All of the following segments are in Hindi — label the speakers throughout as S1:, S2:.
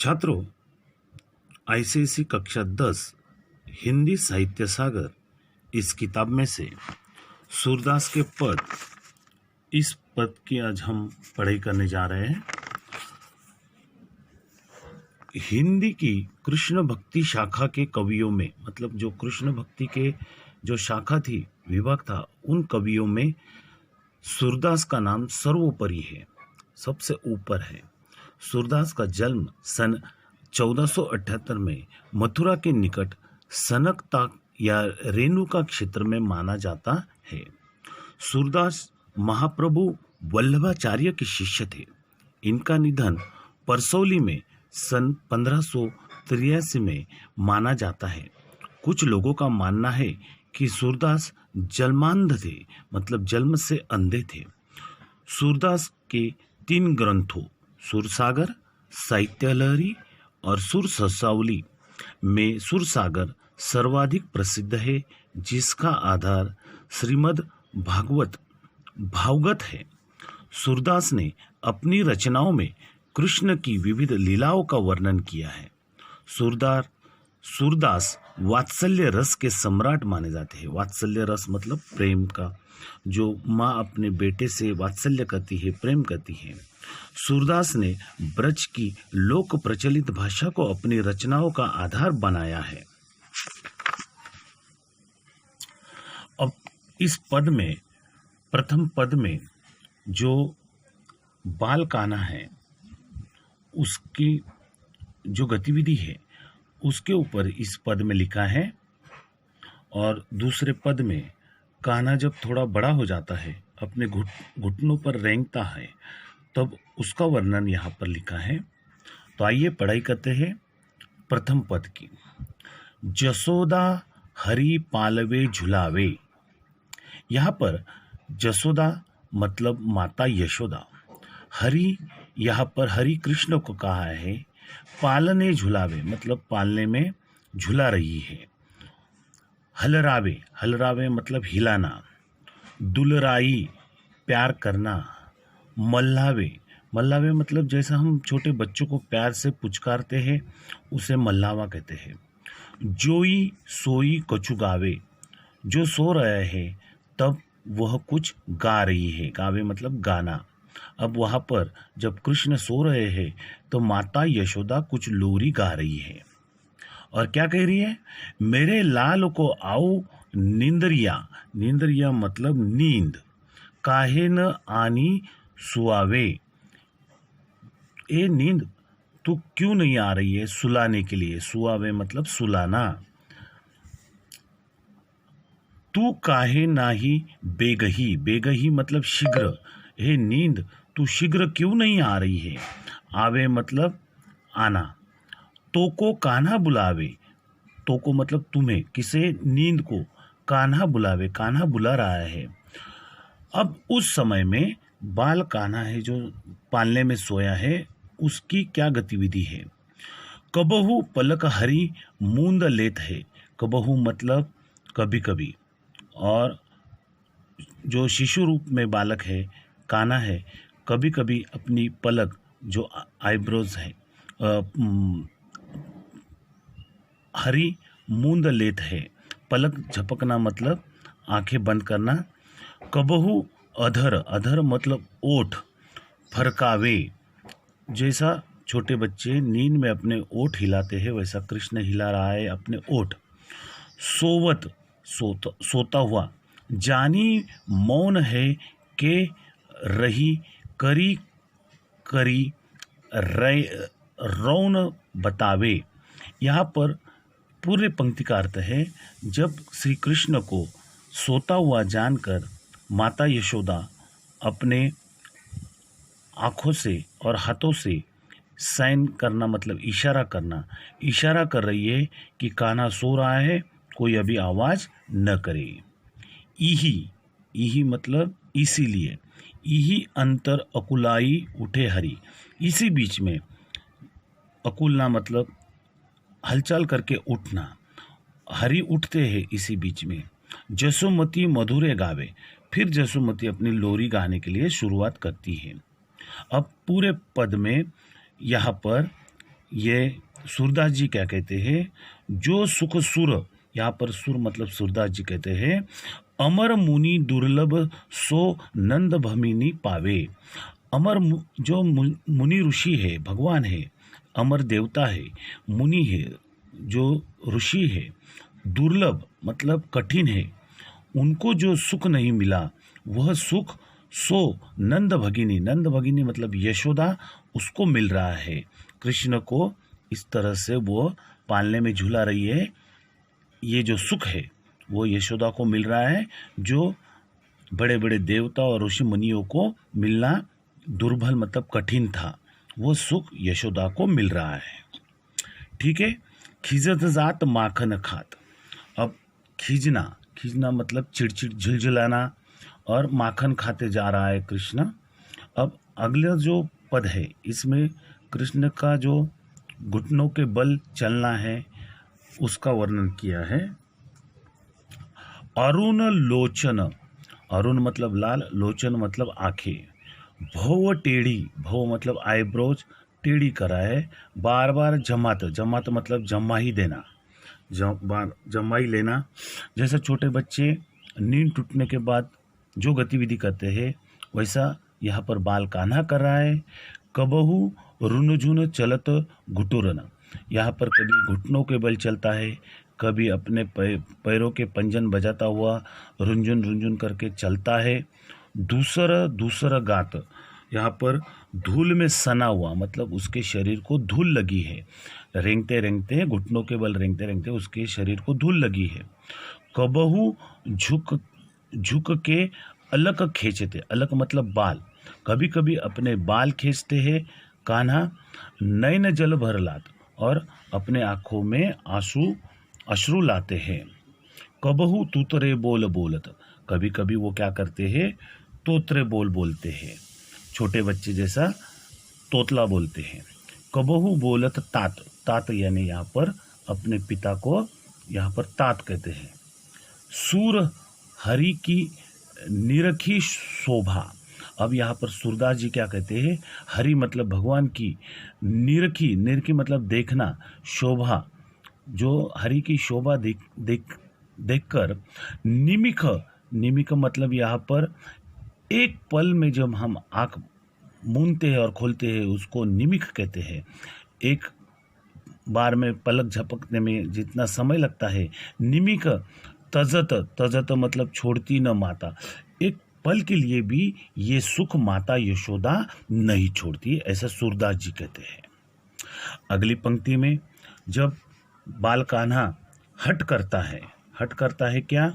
S1: छात्रों, आईसीएसई कक्षा 10 हिंदी साहित्य सागर इस किताब में से सूरदास के पद, इस पद की आज हम पढ़ाई करने जा रहे हैं। हिंदी की कृष्ण भक्ति शाखा के कवियों में, मतलब जो कृष्ण भक्ति के जो शाखा थी, विभाग था, उन कवियों में सूरदास का नाम सर्वोपरि है, सबसे ऊपर है। सूरदास का जन्म सन 1478 में मथुरा के निकट सनकता या रेणुका क्षेत्र में माना जाता है। सूरदास महाप्रभु वल्लभाचार्य के शिष्य थे। इनका निधन परसौली में सन 1583 में माना जाता है। कुछ लोगों का मानना है कि सूरदास जन्मांध थे, मतलब जन्म से अंधे थे। सूरदास के 3 ग्रंथों सुरसागर, साहित्य लहरी और सुरससावली में सुरसागर सर्वाधिक प्रसिद्ध है, जिसका आधार श्रीमद् भागवत है। सूरदास ने अपनी रचनाओं में कृष्ण की विविध लीलाओं का वर्णन किया है। सूरदास वात्सल्य रस के सम्राट माने जाते हैं। वात्सल्य रस मतलब प्रेम का, जो माँ अपने बेटे से वात्सल्य करती है, प्रेम करती है। सूरदास ने ब्रज की लोक प्रचलित भाषा को अपनी रचनाओं का आधार बनाया है। अब इस पद में, प्रथम पद में जो बाल कान्हा है, उसकी जो गतिविधि है उसके ऊपर इस पद में लिखा है। और दूसरे पद में कान्हा जब थोड़ा बड़ा हो जाता है, अपने घुटनों पर रेंगता है, तब उसका वर्णन यहाँ पर लिखा है। तो आइए पढ़ाई करते हैं प्रथम पद की। जसोदा हरि पालवे झुलावे। यहाँ पर जसोदा मतलब माता यशोदा, हरि यहाँ पर हरि कृष्ण को कहा है, पालने झुलावे मतलब पालने में झुला रही है। हलरावे मतलब हिलाना। दुलराई प्यार करना। मल्लावे मतलब जैसा हम छोटे बच्चों को प्यार से पुचकारते हैं, उसे मल्लावा कहते हैं। जोई सोई कछु गावे, जो सो रहे हैं तब वह कुछ गा रही है। गावे मतलब गाना। अब वहाँ पर जब कृष्ण सो रहे हैं तो माता यशोदा कुछ लोरी गा रही है और क्या कह रही है? मेरे लाल को आओ नींदरिया मतलब नींद, काहे न आनी सुआवे। ए नींद, तू क्यों नहीं आ रही है सुलाने के लिए? सुआवे मतलब सुलाना। तू काहे नाही बेगही मतलब शीघ्र। हे नींद, तू शीघ्र क्यों नहीं आ रही है? आवे मतलब आना। तो को कान्हा बुलावे। तो को मतलब तुम्हें, किसे? नींद को। कान्हा बुलावे, कान्हा बुला रहा है। अब उस समय में बाल कान्हा है जो पालने में सोया है, उसकी क्या गतिविधि है? कबहू पलक हरी मूंद लेत है। कबहू मतलब कभी कभी, और जो शिशु रूप में बालक है, कान्हा है, कभी कभी अपनी पलक, जो आईब्रोज है, हरी मूंद लेत है। पलक झपकना मतलब आंखें बंद करना। कबहू अधर मतलब ओठ फरकावे, जैसा छोटे बच्चे नींद में अपने ओठ हिलाते हैं, वैसा कृष्ण हिला रहा है अपने ओठ। सोता हुआ। जानी मौन है के रही करी रौन बतावे। यहाँ पर पूरे पंक्ति का अर्थ है, जब श्री कृष्ण को सोता हुआ जानकर माता यशोदा अपने आँखों से और हाथों से साइन करना मतलब इशारा कर रही है कि कान्हा सो रहा है, कोई अभी आवाज़ न करे। इही मतलब इसीलिए। इही अंतर अकुलाई उठे हरि। इसी बीच में, अकुलना मतलब हलचल करके उठना, हरि उठते हैं इसी बीच में। जसोमती मधुरे गावे। फिर जसोमती अपनी लोरी गाने के लिए शुरुआत करती है। अब पूरे पद में यहाँ पर ये सूरदास जी क्या कहते हैं, जो सुख सुर, यहाँ पर सुर मतलब सूरदास जी कहते हैं, अमर मुनि दुर्लभ सो नंद भमिनी पावे। जो मुनि ऋषि है, भगवान है, अमर देवता है, मुनि है, जो ऋषि है, दुर्लभ मतलब कठिन है, उनको जो सुख नहीं मिला वह सुख सो नंद भगिनी, नंद भगिनी मतलब यशोदा, उसको मिल रहा है। कृष्ण को इस तरह से वो पालने में झूला रही है, ये जो सुख है वो यशोदा को मिल रहा है, जो बड़े बड़े देवता और ऋषि मुनियों को मिलना दुर्बल मतलब कठिन था, वो सुख यशोदा को मिल रहा है। ठीक है। खिजत जात माखन खात। अब खींचना मतलब चिड़चिड़ झिलझिलाना, और माखन खाते जा रहा है कृष्ण। अब अगला जो पद है इसमें कृष्ण का जो घुटनों के बल चलना है उसका वर्णन किया है। अरुण लोचन, अरुण मतलब लाल, लोचन मतलब आंखें, भव टेढ़ी, भव मतलब आईब्रोज, टेढ़ी करा है, बार बार जमात, जमात मतलब जमा ही देना, जमा ही लेना। जैसे छोटे बच्चे नींद टूटने के बाद जो गतिविधि करते हैं वैसा यहाँ पर बाल कान्हा कर रहा है। कबहू रुनझुन चलत घुटुरन, यहाँ पर कभी घुटनों के बल चलता है, कभी अपने पैरों के पंजन बजाता हुआ रुंझुन रुंझुन करके चलता है। दूसरा गात, यहाँ पर धूल में सना हुआ मतलब उसके शरीर को धूल लगी है, रेंगते रेंगते, घुटनों के बल रेंगते रेंगते उसके शरीर को धूल लगी है। कबहू झुक के अलग खींचते, अलग मतलब बाल, कभी कभी अपने बाल खींचते हैं कान्हा। नैन जल भर लात, और अपने आंखों में अश्रु लाते हैं। कबहू तूतरे बोल बोलत, कभी कभी वो क्या करते हैं, तोतरे बोल बोलते हैं, छोटे बच्चे जैसा तोतला बोलते हैं। कबहू बोलत तात, तात यानी यहाँ पर अपने पिता को यहाँ पर तात कहते हैं। सूर हरि की निरखी शोभा, अब यहाँ पर सूरदास जी क्या कहते हैं, हरि मतलब भगवान की, निरखी, निरखी मतलब देखना, शोभा, जो हरि की शोभा देखकर निमिक मतलब यहाँ पर एक पल में जब हम आँख मूंदते हैं और खोलते हैं उसको निमिक कहते हैं। एक बार में पलक झपकने में जितना समय लगता है, निमिक। तजत मतलब छोड़ती न माता, एक पल के लिए भी ये सुख माता यशोदा नहीं छोड़ती, ऐसा सूरदास जी कहते हैं। अगली पंक्ति में जब बाल कान्हा हट करता है क्या,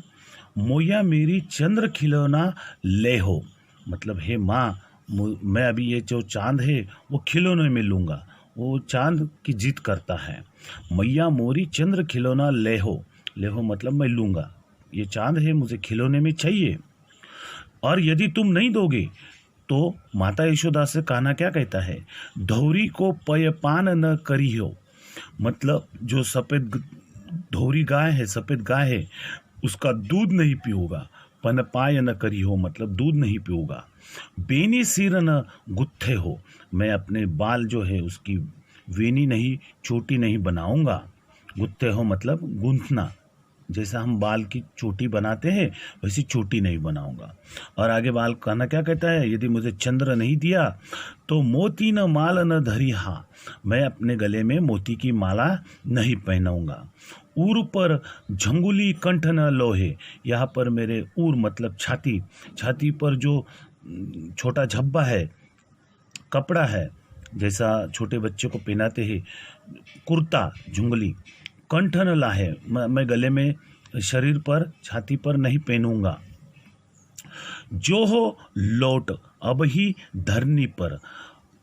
S1: मोया मेरी चंद्र खिलौना ले हो, मतलब हे माँ, मैं अभी ये जो चांद है वो खिलौने में लूँगा, वो चांद की जिद करता है। मैया मोरी चंद्र खिलौना ले हो मतलब मैं लूँगा, ये चांद है मुझे खिलौने में चाहिए, और यदि तुम नहीं दोगे तो माता यशोदा से कान्हा क्या कहता है, धौरी को पयपान न करी हो, मतलब जो सफ़ेद धौरी गाय है, सफ़ेद गाय है, उसका दूध नहीं पीऊँगा, पन पाय न करी हो मतलब दूध नहीं पीऊँगा। बेनी सिर न गुत्थे हो, मैं अपने बाल जो है उसकी वेनी नहीं, चोटी नहीं बनाऊँगा। गुत्थे हो मतलब गूंथना, जैसा हम बाल की चोटी बनाते हैं वैसी चोटी नहीं बनाऊंगा। और आगे बाल कान्हा क्या कहता है, यदि मुझे चंद्र नहीं दिया तो मोती न माल न धरी हा, मैं अपने गले में मोती की माला नहीं पहनाऊंगा। ऊर पर झंगुली कंठ न लोहे, यहाँ पर मेरे ऊर मतलब छाती, छाती पर जो छोटा झब्बा है, कपड़ा है, जैसा छोटे बच्चे को पहनाते हैं, कुर्ता झुंगली, कंठ न लाहे, मैं गले में, शरीर पर, छाती पर नहीं पहनूंगा। जो हो लौट अब ही धरनी पर,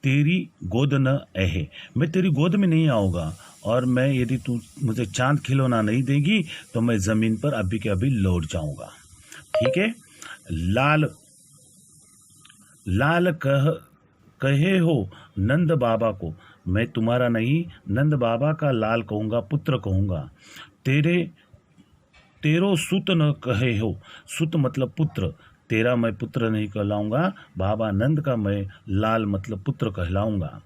S1: तेरी गोद न अहे, मैं तेरी गोद में नहीं आऊँगा, और मैं यदि तू मुझे चांद खिलौना नहीं देगी तो मैं ज़मीन पर अभी के अभी लौट जाऊँगा। ठीक है। लाल कहे हो नंद बाबा को, मैं तुम्हारा नहीं नंद बाबा का लाल कहूँगा, पुत्र कहूँगा। तेरो सुत न कहे हो, सुत मतलब पुत्र, तेरा मैं पुत्र नहीं कहलाऊंगा, बाबा नंद का मैं लाल मतलब पुत्र कहलाऊंगा।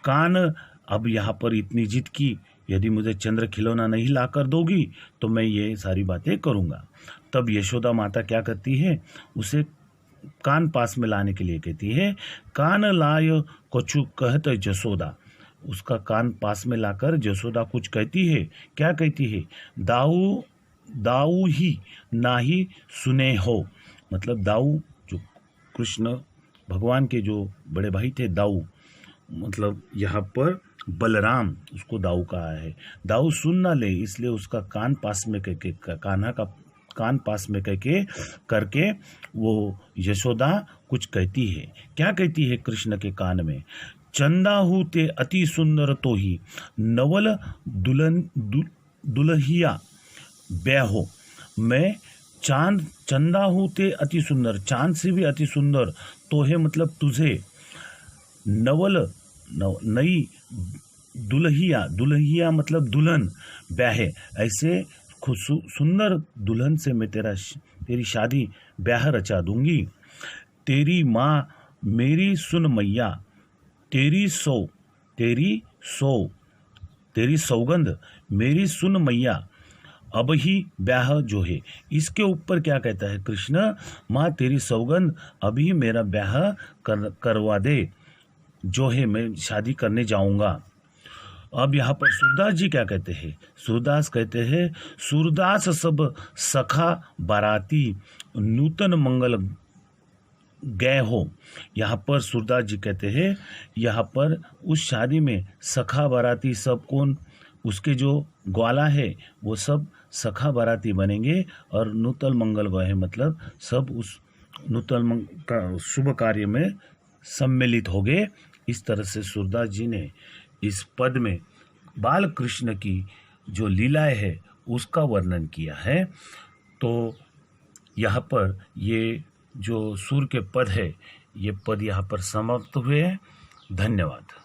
S1: कान अब यहाँ पर इतनी जिद की, यदि मुझे चंद्र खिलौना नहीं ला कर दोगी तो मैं ये सारी बातें करूँगा। तब यशोदा माता क्या करती है, उसे कान पास में लाने के लिए कहती है, कान लाय कछु कहत जसोदा। उसका कान पास में लाकर जसोदा कुछ कहती है। क्या कहती है, दाऊ दाऊ ही नाही सुने हो। मतलब दाऊ जो कृष्ण भगवान के जो बड़े भाई थे, दाऊ मतलब यहाँ पर बलराम, उसको दाऊ कहा है। दाऊ सुन ना ले, इसलिए उसका कान पास में करके, कान्हा का कान पास में करके वो यशोदा कुछ कहती है। क्या कहती है कृष्ण के कान में, चंदा हूँ ते अति सुंदर तो ही नवल दुल्हिया ब्याहो। मैं चंदा हूँ ते अति सुंदर, चांद से भी अति सुंदर तो है, मतलब तुझे नई दुल्हिया मतलब दुल्हन, ब्याहे, ऐसे सुंदर दुल्हन से मैं तेरी शादी ब्याह रचा दूंगी। तेरी माँ मेरी सुन मैया, तेरी सौगंध मेरी सुन मैया, अब ही ब्याह जो है। इसके ऊपर क्या कहता है कृष्ण, माँ तेरी सौगंध अभी मेरा ब्याह करवा दे, जो है मैं शादी करने जाऊंगा। अब यहाँ पर सूरदास जी क्या कहते हैं, सूरदास कहते हैं, सूरदास सब सखा बाराती नूतन मंगल गए हो। यहाँ पर सूरदास जी कहते हैं, यहाँ पर उस शादी में सखा बाराती सब कौन, उसके जो ग्वाला है वो सब सखा बाराती बनेंगे और नूतन मंगल वह मतलब सब उस नूतन शुभ कार्य में सम्मिलित हो गए। इस तरह से सूरदास जी ने इस पद में बाल कृष्ण की जो लीलाएं है उसका वर्णन किया है। तो यहाँ पर ये जो सूर के पद है, ये पद यहाँ पर समाप्त हुए हैं। धन्यवाद।